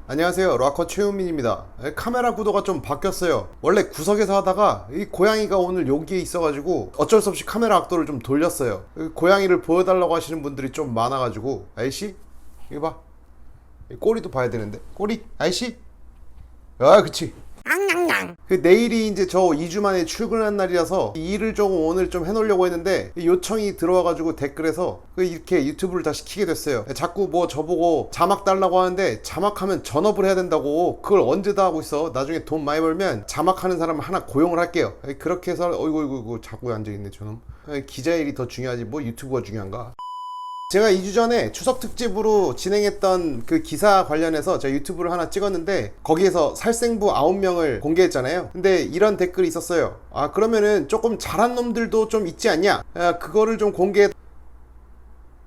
안녕하세요, 락커 최우민입니다. 카메라 구도가 좀 바뀌었어요. 원래 구석에서 하다가 이 고양이가 오늘 여기에 있어가지고 어쩔 수 없이 카메라 각도를 좀 돌렸어요. 고양이를 보여달라고 하시는 분들이 좀 많아가지고. 아이씨 이거 봐, 꼬리도 봐야 되는데. 꼬리 아이씨. 아 그치. 내일이 이제 저 2주 만에 출근한 날이라서 이 일을 조금 오늘 좀 해놓으려고 했는데 요청이 들어와가지고 댓글에서 이렇게 유튜브를 다시 키게 됐어요. 자꾸 뭐 저보고 자막 달라고 하는데 자막하면 전업을 해야 된다고. 그걸 언제 다 하고 있어. 나중에 돈 많이 벌면 자막하는 사람 하나 고용을 할게요. 그렇게 해서 어이구 자꾸 앉아있네 저놈. 기자 일이 더 중요하지 뭐 유튜브가 중요한가. 제가 2주 전에 추석 특집으로 진행했던 그 기사 관련해서 제가 유튜브를 하나 찍었는데 거기에서 살생부 9명을 공개했잖아요. 근데 이런 댓글이 있었어요. 아 그러면은 조금 잘한 놈들도 좀 있지 않냐, 그거를 좀 공개.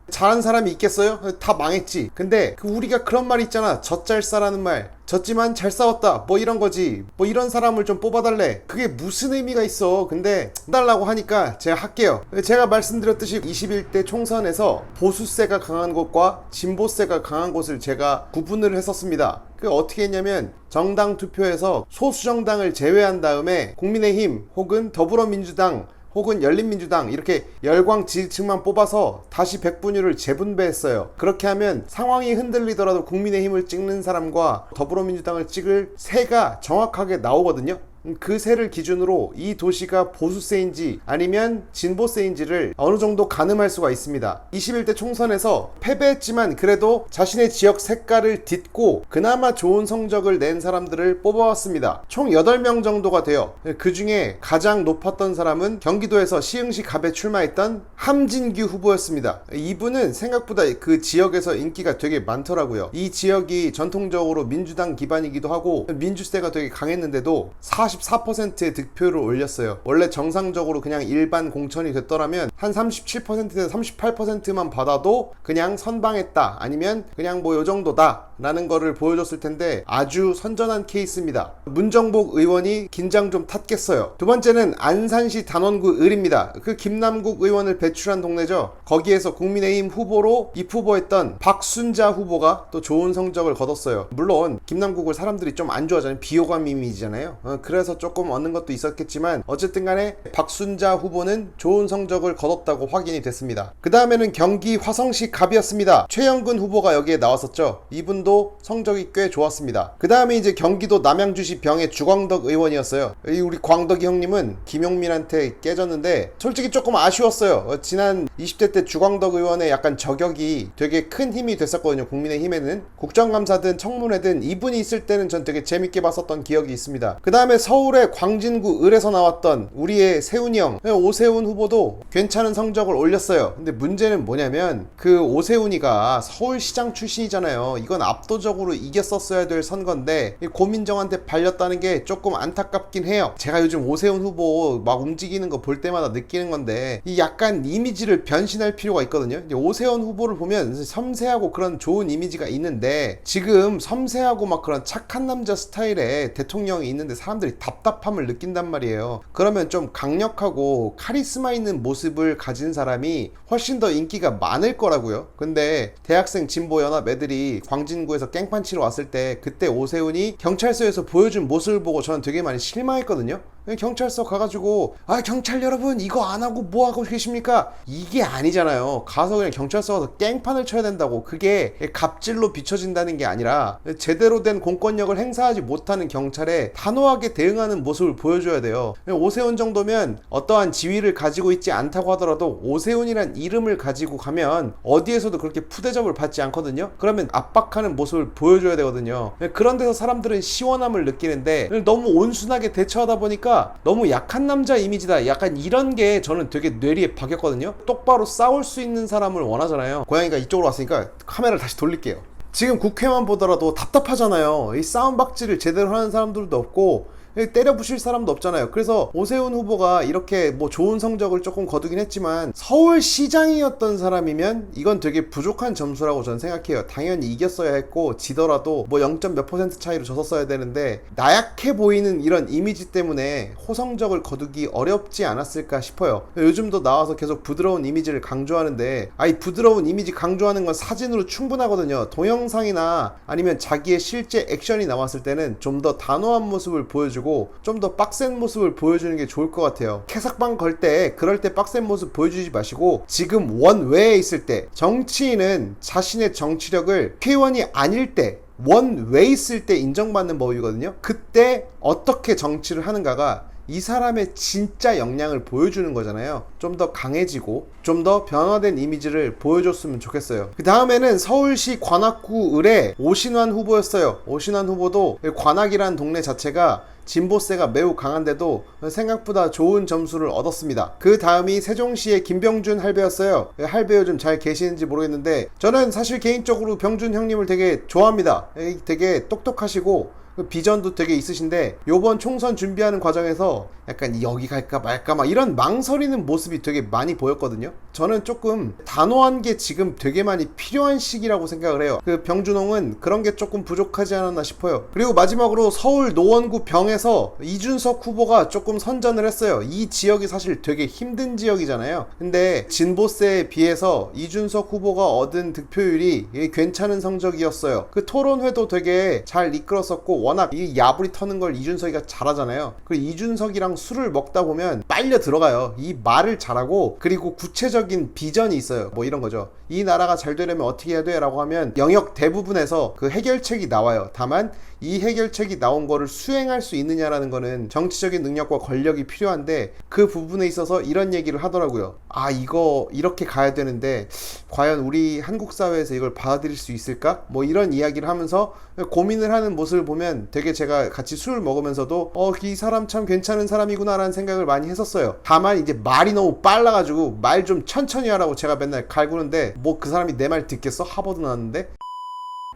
잘한 사람이 있겠어요? 다 망했지. 근데 우리가 그런 말 있잖아, 젖잘싸라는 말. 졌지만 잘 싸웠다 뭐 이런 거지. 뭐 이런 사람을 좀 뽑아달래. 그게 무슨 의미가 있어. 근데 달라고 하니까 제가 할게요. 제가 말씀드렸듯이 21대 총선에서 보수세가 강한 곳과 진보세가 강한 곳을 제가 구분을 했었습니다. 그 어떻게 했냐면 정당 투표에서 소수 정당을 제외한 다음에 국민의힘 혹은 더불어민주당 혹은 열린민주당 이렇게 열광 지지층만 뽑아서 다시 백분율을 재분배했어요. 그렇게 하면 상황이 흔들리더라도 국민의힘을 찍는 사람과 더불어민주당을 찍을 세가 정확하게 나오거든요. 그 세를 기준으로 이 도시가 보수세인지 아니면 진보세인지를 어느 정도 가늠할 수가 있습니다. 21대 총선에서 패배했지만 그래도 자신의 지역 색깔을 딛고 그나마 좋은 성적을 낸 사람들을 뽑아왔습니다. 총 8명 정도가 돼요. 그 중에 가장 높았던 사람은 경기도에서 시흥시 갑에 출마했던 함진규 후보였습니다. 이분은 생각보다 그 지역에서 인기가 되게 많더라고요. 이 지역이 전통적으로 민주당 기반이기도 하고 민주세가 되게 강했는데도 44%의 득표를 올렸어요. 원래 정상적으로 그냥 일반 공천이 됐더라면 한 37%에서 38%만 받아도 그냥 선방했다 아니면 그냥 뭐 요정도다 라는 거를 보여줬을 텐데 아주 선전한 케이스입니다. 문정복 의원이 긴장 좀 탔겠어요. 두 번째는 안산시 단원구 을입니다. 그 김남국 의원을 배출한 동네죠. 거기에서 국민의힘 후보로 입후보했던 박순자 후보가 또 좋은 성적을 거뒀어요. 물론 김남국을 사람들이 좀 안 좋아하잖아요. 비호감 이미지잖아요. 그래서 조금 얻는 것도 있었겠지만 어쨌든 간에 박순자 후보는 좋은 성적을 거뒀다고 확인이 됐습니다. 그 다음에는 경기 화성시 갑이었습니다. 최영근 후보가 여기에 나왔었죠. 이분도 성적이 꽤 좋았습니다. 그 다음에 이제 경기도 남양주시 병의 주광덕 의원이었어요. 우리 광덕이 형님은 김용민한테 깨졌는데 솔직히 조금 아쉬웠어요. 지난 20대 때 주광덕 의원의 약간 저격이 되게 큰 힘이 됐었거든요. 국민의힘에는 국정감사든 청문회든 이분이 있을 때는 전 되게 재밌게 봤었던 기억이 있습니다. 그 다음에 서울의 광진구 을에서 나왔던 우리의 세훈이 형, 오세훈 후보도 괜찮은 성적을 올렸어요. 근데 문제는 뭐냐면 그 오세훈이가 서울시장 출신이잖아요. 이건 압도적으로 이겼었어야 될 선거인데 고민정한테 발렸다는 게 조금 안타깝긴 해요. 제가 요즘 오세훈 후보 막 움직이는 거 볼 때마다 느끼는 건데 이 약간 이미지를 변신할 필요가 있거든요. 오세훈 후보를 보면 섬세하고 그런 좋은 이미지가 있는데 지금 섬세하고 막 그런 착한 남자 스타일의 대통령이 있는데 사람들이 답답함을 느낀단 말이에요. 그러면 좀 강력하고 카리스마 있는 모습을 가진 사람이 훨씬 더 인기가 많을 거라고요. 근데 대학생 진보연합 애들이 광진구에서 깽판 치러 왔을 때 그때 오세훈이 경찰서에서 보여준 모습을 보고 저는 되게 많이 실망했거든요. 경찰서 가가지고 아 경찰 여러분 이거 안 하고 뭐 하고 계십니까? 이게 아니잖아요. 가서 그냥 경찰서 가서 깽판을 쳐야 된다고. 그게 갑질로 비춰진다는 게 아니라 제대로 된 공권력을 행사하지 못하는 경찰에 단호하게 대응하는 모습을 보여줘야 돼요. 오세훈 정도면 어떠한 지위를 가지고 있지 않다고 하더라도 오세훈이란 이름을 가지고 가면 어디에서도 그렇게 푸대접을 받지 않거든요. 그러면 압박하는 모습을 보여줘야 되거든요. 그런 데서 사람들은 시원함을 느끼는데 너무 온순하게 대처하다 보니까 너무 약한 남자 이미지다 약간 이런 게 저는 되게 뇌리에 박였거든요. 똑바로 싸울 수 있는 사람을 원하잖아요. 고양이가 이쪽으로 왔으니까 카메라를 다시 돌릴게요. 지금 국회만 보더라도 답답하잖아요. 이 싸움박질을 제대로 하는 사람들도 없고 때려 부실 사람도 없잖아요. 그래서 오세훈 후보가 이렇게 뭐 좋은 성적을 조금 거두긴 했지만 서울시장이었던 사람이면 이건 되게 부족한 점수라고 저는 생각해요. 당연히 이겼어야 했고 지더라도 뭐 0. 몇 % 차이로 졌었어야 되는데 나약해 보이는 이런 이미지 때문에 호성적을 거두기 어렵지 않았을까 싶어요. 요즘도 나와서 계속 부드러운 이미지를 강조하는데 이 부드러운 이미지 강조하는 건 사진으로 충분하거든요. 동영상이나 아니면 자기의 실제 액션이 나왔을 때는 좀 더 단호한 모습을 보여주고 좀 더 빡센 모습을 보여주는 게 좋을 것 같아요. 캐삭방 걸 때 그럴 때 빡센 모습 보여주지 마시고 지금 원외에 있을 때 정치인은 자신의 정치력을 회원이 아닐 때 원외에 있을 때 인정받는 법이거든요. 그때 어떻게 정치를 하는가가 이 사람의 진짜 역량을 보여주는 거잖아요. 좀 더 강해지고 좀 더 변화된 이미지를 보여줬으면 좋겠어요. 그 다음에는 서울시 관악구 을의 오신환 후보였어요. 오신환 후보도 관악이라는 동네 자체가 진보세가 매우 강한데도 생각보다 좋은 점수를 얻었습니다. 그 다음이 세종시의 김병준 할배였어요. 할배 요즘 잘 계시는지 모르겠는데 저는 사실 개인적으로 병준 형님을 되게 좋아합니다. 되게 똑똑하시고 비전도 되게 있으신데 요번 총선 준비하는 과정에서 약간 여기 갈까 말까 막 이런 망설이는 모습이 되게 많이 보였거든요. 저는 조금 단호한 게 지금 되게 많이 필요한 시기라고 생각을 해요. 그 병준홍은 그런 게 조금 부족하지 않았나 싶어요. 그리고 마지막으로 서울 노원구 병에서 이준석 후보가 조금 선전을 했어요. 이 지역이 사실 되게 힘든 지역이잖아요. 근데 진보세에 비해서 이준석 후보가 얻은 득표율이 괜찮은 성적이었어요. 그 토론회도 되게 잘 이끌었었고 워낙 이 야부리 터는 걸 이준석이가 잘하잖아요. 그리고 이준석이랑 술을 먹다 보면 빨려 들어가요. 이 말을 잘하고 그리고 구체적인 비전이 있어요. 뭐 이런 거죠. 이 나라가 잘 되려면 어떻게 해야 돼? 라고 하면 영역 대부분에서 그 해결책이 나와요. 다만 이 해결책이 나온 거를 수행할 수 있느냐라는 거는 정치적인 능력과 권력이 필요한데 그 부분에 있어서 이런 얘기를 하더라고요. 이거 이렇게 가야 되는데 과연 우리 한국 사회에서 이걸 받아들일 수 있을까? 뭐 이런 이야기를 하면서 고민을 하는 모습을 보면 되게 제가 같이 술을 먹으면서도 이 사람 참 괜찮은 사람이구나 라는 생각을 많이 했었어요. 다만 이제 말이 너무 빨라가지고 말 좀 천천히 하라고 제가 맨날 갈구는데 뭐 그 사람이 내 말 듣겠어? 하버드 나왔는데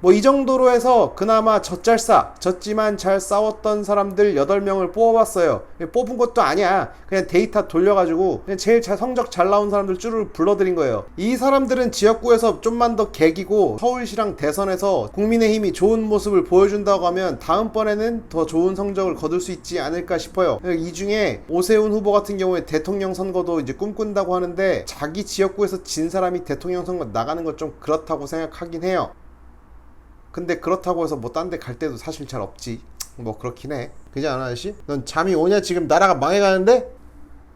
뭐 이 정도로 해서 그나마 졌지만 잘 싸웠던 사람들 8명을 뽑아봤어요. 뽑은 것도 아니야. 그냥 데이터 돌려가지고 그냥 제일 성적 잘 나온 사람들 쭈르르 불러드린 거예요. 이 사람들은 지역구에서 좀만 더 개기고 서울시랑 대선에서 국민의힘이 좋은 모습을 보여준다고 하면 다음번에는 더 좋은 성적을 거둘 수 있지 않을까 싶어요. 이 중에 오세훈 후보 같은 경우에 대통령 선거도 이제 꿈꾼다고 하는데 자기 지역구에서 진 사람이 대통령 선거 나가는 건 좀 그렇다고 생각하긴 해요. 근데 그렇다고 해서 뭐 딴 데 갈 때도 사실 잘 없지. 뭐 그렇긴 해. 그지 않아 아저씨? 넌 잠이 오냐? 지금 나라가 망해가는데?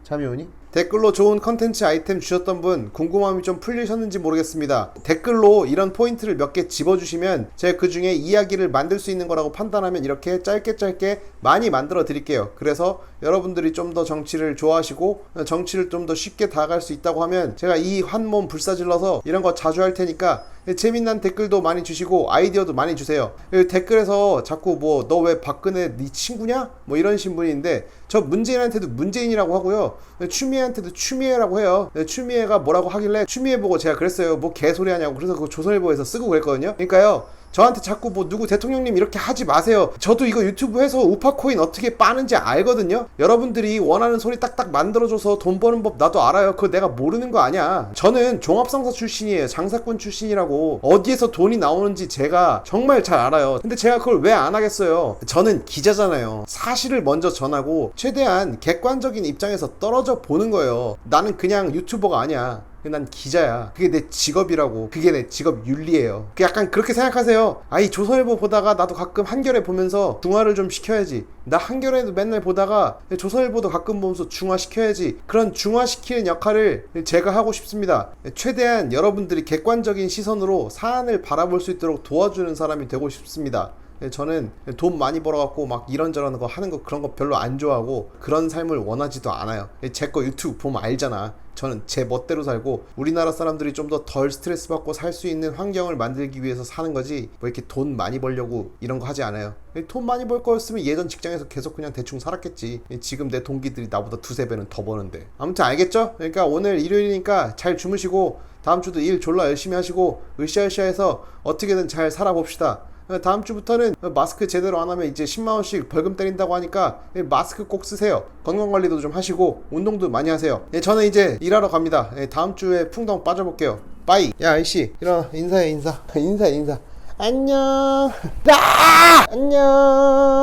잠이 오니? 댓글로 좋은 컨텐츠 아이템 주셨던 분 궁금함이 좀 풀리셨는지 모르겠습니다. 댓글로 이런 포인트를 몇 개 집어주시면 제가 그 중에 이야기를 만들 수 있는 거라고 판단하면 이렇게 짧게 많이 만들어 드릴게요. 그래서 여러분들이 좀 더 정치를 좋아하시고 정치를 좀 더 쉽게 다가갈 수 있다고 하면 제가 이 한 몸 불사질러서 이런 거 자주 할 테니까 재밌는 댓글도 많이 주시고 아이디어도 많이 주세요. 댓글에서 자꾸 뭐 너 왜 박근혜 네 친구냐? 뭐 이런 신분인데 저 문재인한테도 문재인이라고 하고요. 추미애한테도 추미애라고 해요. 추미애가 뭐라고 하길래 추미애 보고 제가 그랬어요. 뭐 개소리 하냐고. 그래서 그거 조선일보에서 쓰고 그랬거든요. 그러니까요. 저한테 자꾸 뭐 누구 대통령님 이렇게 하지 마세요. 저도 이거 유튜브 해서 우파코인 어떻게 빠는지 알거든요. 여러분들이 원하는 소리 딱딱 만들어줘서 돈 버는 법 나도 알아요. 그거 내가 모르는 거 아니야. 저는 종합상사 출신이에요. 장사꾼 출신이라고. 어디에서 돈이 나오는지 제가 정말 잘 알아요. 근데 제가 그걸 왜 안 하겠어요. 저는 기자잖아요. 사실을 먼저 전하고 최대한 객관적인 입장에서 떨어져 보는 거예요. 나는 그냥 유튜버가 아니야. 난 기자야. 그게 내 직업이라고. 그게 내 직업 윤리예요. 약간 그렇게 생각하세요. 이 조선일보 보다가 나도 가끔 한겨레 보면서 중화를 좀 시켜야지. 나 한겨레도 맨날 보다가 조선일보도 가끔 보면서 중화시켜야지. 그런 중화시키는 역할을 제가 하고 싶습니다. 최대한 여러분들이 객관적인 시선으로 사안을 바라볼 수 있도록 도와주는 사람이 되고 싶습니다. 저는 돈 많이 벌어갖고 막 이런저런 거 하는 거 그런 거 별로 안 좋아하고 그런 삶을 원하지도 않아요. 제 거 유튜브 보면 알잖아. 저는 제 멋대로 살고 우리나라 사람들이 좀 더 덜 스트레스 받고 살 수 있는 환경을 만들기 위해서 사는 거지 뭐 이렇게 돈 많이 벌려고 이런 거 하지 않아요. 돈 많이 벌 거였으면 예전 직장에서 계속 그냥 대충 살았겠지. 지금 내 동기들이 나보다 두세 배는 더 버는데. 아무튼 알겠죠? 그러니까 오늘 일요일이니까 잘 주무시고 다음 주도 일 졸라 열심히 하시고 으쌰으쌰해서 어떻게든 잘 살아봅시다. 다음 주부터는 마스크 제대로 안 하면 이제 10만원씩 벌금 때린다고 하니까 마스크 꼭 쓰세요. 건강관리도 좀 하시고 운동도 많이 하세요. 저는 이제 일하러 갑니다. 다음 주에 풍덩 빠져볼게요. 빠이. 야 아이씨 일어나. 인사해. 인사. 안녕. 안녕.